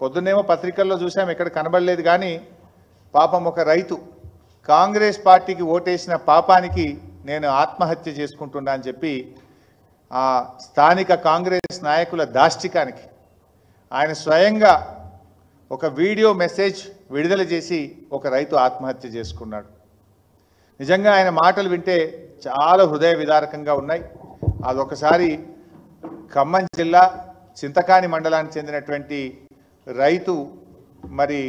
పొద్దున్నేమో పత్రికల్లో చూసాం, ఎక్కడ కనబడలేదు. కానీ పాపం ఒక రైతు కాంగ్రెస్ పార్టీకి ఓటేసిన పాపానికి నేను ఆత్మహత్య చేసుకుంటున్నా అని చెప్పి ఆ స్థానిక కాంగ్రెస్ నాయకుల దాష్టికానికి ఆయన స్వయంగా ఒక వీడియో మెసేజ్ విడుదల చేసి ఒక రైతు ఆత్మహత్య చేసుకున్నాడు. నిజంగా ఆయన మాటలు వింటే చాలా హృదయ విదారకంగా ఉన్నాయి. అదొకసారి ఖమ్మం జిల్లా చింతకాని మండలానికి చెందినటువంటి రైతు మరి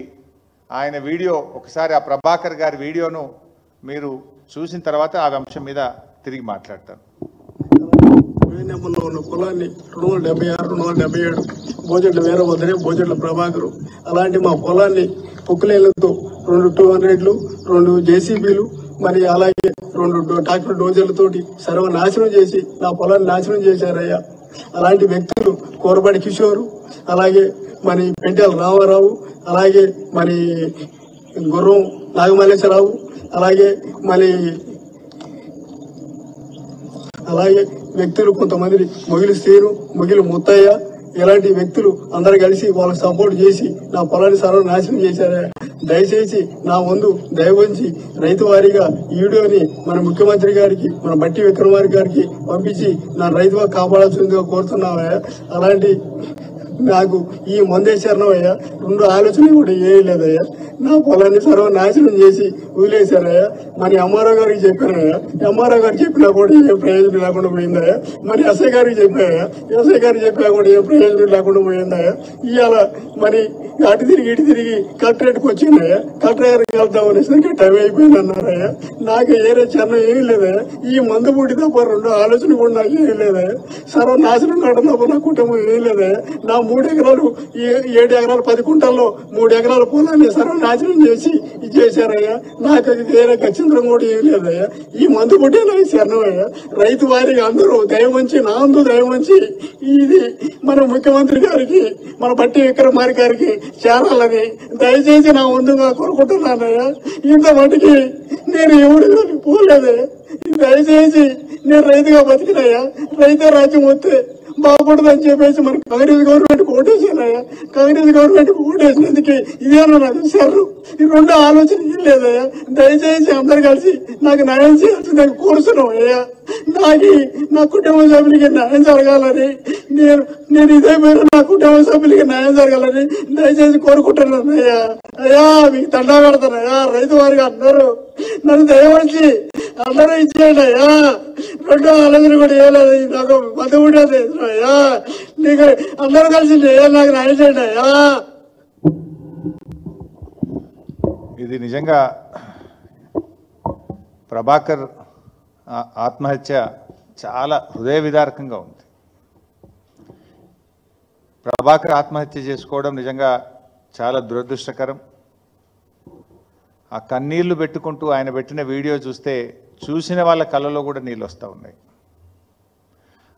ఆయన వీడియో ఒకసారి ఆ ప్రభాకర్ గారి వీడియోను మీరు చూసిన తర్వాత ఆ అంశం మీద తిరిగి మాట్లాడతాను. ఉన్న పొలాన్ని 276, 277 బోజెట్ల వీరభద్రే, బోజెట్ల ప్రభాకరు. అలాంటి మా పొలాన్ని పొక్కులేళ్లతో 2 200లు, 2 జేసీబీలు, మరి అలాగే 2 ట్రాక్టర్ డోజర్లతోటి సర్వనాశనం చేసి నా పొలాన్ని నాశనం చేశారయ్యా. అలాంటి వ్యక్తులు కోరబడి కిషోరు, అలాగే మరి పెంటెల రామారావు, అలాగే మరి గుర్రం నాగమల్లేశ్వరరావు, అలాగే వ్యక్తులు కొంతమంది మొగిలి శ్రీను, మొగిలి ముత్తయ్య, ఇలాంటి వ్యక్తులు అందరు కలిసి వాళ్ళకి సపోర్ట్ చేసి నా పొలాన్ని సర్వనాశనం చేశారు. దయచేసి నా ముందు దయవంచి రైతు వారీగా ఈ వీడియోని మన ముఖ్యమంత్రి గారికి, మన బట్టి విక్రమార్క గారికి పంపించి నా రైతుగా కాపాడాల్సిందిగా కోరుతున్నామయ్యా. అలాంటి నాకు ఈ మందేశ్వరనయ్యా 2 ఆలోచనలు కూడా ఏమీ లేదయ్యా. నా పొలాన్ని సర్వనాశనం చేసి వదిలేశారయ్యా. మరి ఎంఆర్ఓ గారికి చెప్పానయ్యా, ఎంఆర్ఓ గారు చెప్పినా కూడా ఏ ప్రయోజనం లేకుండా పోయిందయ్యా. మరి ఎస్ఐ గారికి చెప్పాయా, ఎస్ఐ గారికి చెప్పినా కూడా ఏ ప్రయోజనం లేకుండా పోయిందయ్యా. ఇవాళ మరి అటు తిరిగి కలెక్టరేట్కి వచ్చిందయ్యా. కలెక్టర్ గారికి వెళ్తామనేసరికి టైం అయిపోయింది అన్నారయ్యా. నాకు ఏరే చిన్న ఏమీ లేదయ్యా. ఈ మందు పుట్టి తప్ప 2 ఆలోచన కూడా నాకు ఏమీ లేదయ్యా. సర్వనాశనం కావడం తప్ప నా కుటుంబం ఏమీ లేదయ్యా. నా 3 ఎకరాలు 7 ఎకరాలు 10 కుంటల్లో 3 ఎకరాల పొలాన్ని సర్వనాశనం చేసి చేశారయ్యా. నాకు వేరే ఖచ్చితంగా కూడా ఏం లేదయ్యా. ఈ మందు పుట్టే నాకు శరణమయ్యా. రైతు వారికి అందరూ దయవంచి, నా అందు దయవంచి ఇది మన ముఖ్యమంత్రి గారికి, మన బట్టి విక్రమార్క గారికి చేరాలని దయచేసి నా ముందుగా కోరుకుంటున్నానయ్యా. ఇంత మటుకి నేను ఎవరు పోలేదే. దయచేసి నేను రైతుగా బతికినయ్యా. రైతే రాజ్యం వస్తే బాగుపడదని చెప్పేసి మన కాంగ్రెస్ గవర్నమెంట్ ఓటేసానయ్యా. కాంగ్రెస్ గవర్నమెంట్ ఓటేసినందుకు ఇదేనా నాకు సర్రు. ఈ 2 ఆలోచన ఏం లేదయ్యా. దయచేసి అందరు కలిసి నాకు న్యాయం చేయాల్సిందని కోరుతున్నాం అయ్యా. నా కుటుంబ సభ్యులకి న్యాయం జరగాలని నేను ఇదే పేరు నా కుటుంబ సభ్యులకి న్యాయం జరగాలని దయచేసి కోరుకుంటున్నాను అయ్యా. అయ్యా మీకు దండా పెడతానయ్యా. రైతు వారికి అందరూ నన్ను దయవచ్చి అందరూ ఇచ్చేయండి అయ్యా. 2 ఆలోచన కూడా ఏలేదు. నాకు మత ఉండేది అయ్యా. నీకు అందరూ కలిసి నాకు న్యాయం చేయండి అయ్యా. ఇది నిజంగా ప్రభాకర్ ఆత్మహత్య చాలా హృదయ విదారకంగా ఉంది. ప్రభాకర్ ఆత్మహత్య చేసుకోవడం నిజంగా చాలా దురదృష్టకరం. ఆ కన్నీళ్లు పెట్టుకుంటూ ఆయన పెట్టిన వీడియో చూస్తే చూసిన వాళ్ళ కళ్ళలో కూడా నీళ్ళు వస్తూ ఉన్నాయి.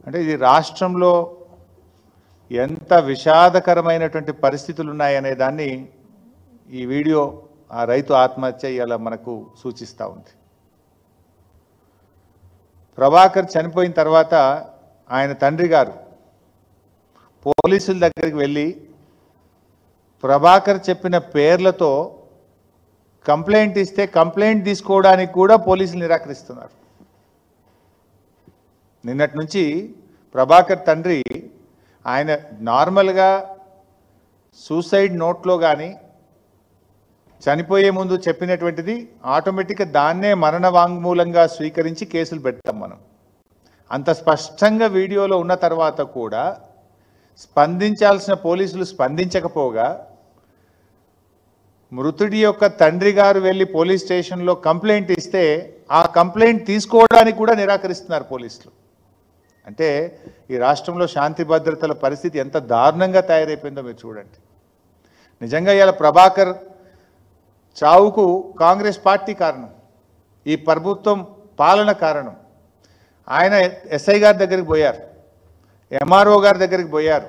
అంటే ఇది రాష్ట్రంలో ఎంత విషాదకరమైనటువంటి పరిస్థితులు ఉన్నాయనే దాన్ని ఈ వీడియో, ఆ రైతు ఆత్మహత్య ఇలా మనకు సూచిస్తూ ఉంది. ప్రభాకర్ చనిపోయిన తర్వాత ఆయన తండ్రి గారు పోలీసుల దగ్గరికి వెళ్ళి ప్రభాకర్ చెప్పిన పేర్లతో కంప్లైంట్ ఇస్తే కంప్లైంట్ తీసుకోవడానికి కూడా పోలీసులు నిరాకరిస్తున్నారు. నిన్నటి నుంచి ప్రభాకర్ తండ్రి ఆయన నార్మల్గా సూసైడ్ నోట్లో కానీ చనిపోయే ముందు చెప్పినటువంటిది ఆటోమేటిక్గా దాన్నే మరణ వాంగ్మూలంగా స్వీకరించి కేసులు పెడతాం మనం. అంత స్పష్టంగా వీడియోలో ఉన్న తర్వాత కూడా స్పందించాల్సిన పోలీసులు స్పందించకపోగా మృతుడి యొక్క తండ్రి గారు వెళ్ళి పోలీస్ స్టేషన్లో కంప్లైంట్ ఇస్తే ఆ కంప్లైంట్ తీసుకోవడానికి కూడా నిరాకరిస్తున్నారు పోలీసులు. అంటే ఈ రాష్ట్రంలో శాంతి భద్రతల పరిస్థితి ఎంత దారుణంగా తయారైపోయిందో మీరు చూడండి. నిజంగా ఇలా ప్రభాకర్ చావుకు కాంగ్రెస్ పార్టీ కారణం, ఈ ప్రభుత్వం పాలన కారణం. ఆయన ఎస్ఐ గారి దగ్గరికి పోయారు, ఎంఆర్ఓ గారి దగ్గరికి పోయారు,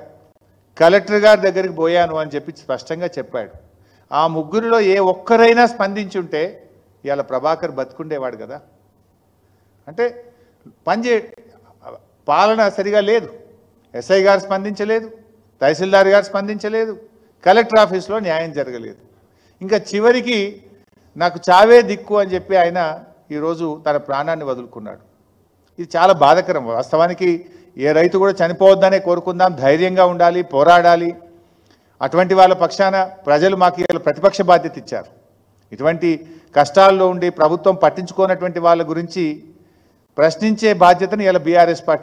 కలెక్టర్ గారి దగ్గరికి పోయాను అని చెప్పి స్పష్టంగా చెప్పాడు. ఆ ముగ్గురిలో ఏ ఒక్కరైనా స్పందించి ఉంటే ఇవాళ ప్రభాకర్ బతుకుండేవాడు కదా. అంటే పాలన సరిగా లేదు. ఎస్ఐ గారు స్పందించలేదు, తహసీల్దార్ గారు స్పందించలేదు, కలెక్టర్ ఆఫీస్లో న్యాయం జరగలేదు. ఇంకా చివరికి నాకు చావే దిక్కు అని చెప్పి ఆయన ఈరోజు తన ప్రాణాన్ని వదులుకున్నాడు. ఇది చాలా బాధాకరం. వాస్తవానికి ఏ రైతు కూడా చనిపోవద్దనే కోరుకుందాం, ధైర్యంగా ఉండాలి, పోరాడాలి. అటువంటి వాళ్ళ పక్షాన ప్రజలు మాకు ఇవాళ ప్రతిపక్ష బాధ్యత ఇచ్చారు. ఇటువంటి కష్టాల్లో ఉండి ప్రభుత్వం పట్టించుకోనటువంటి వాళ్ళ గురించి ప్రశ్నించే బాధ్యతను ఇలా బీఆర్ఎస్ పార్టీ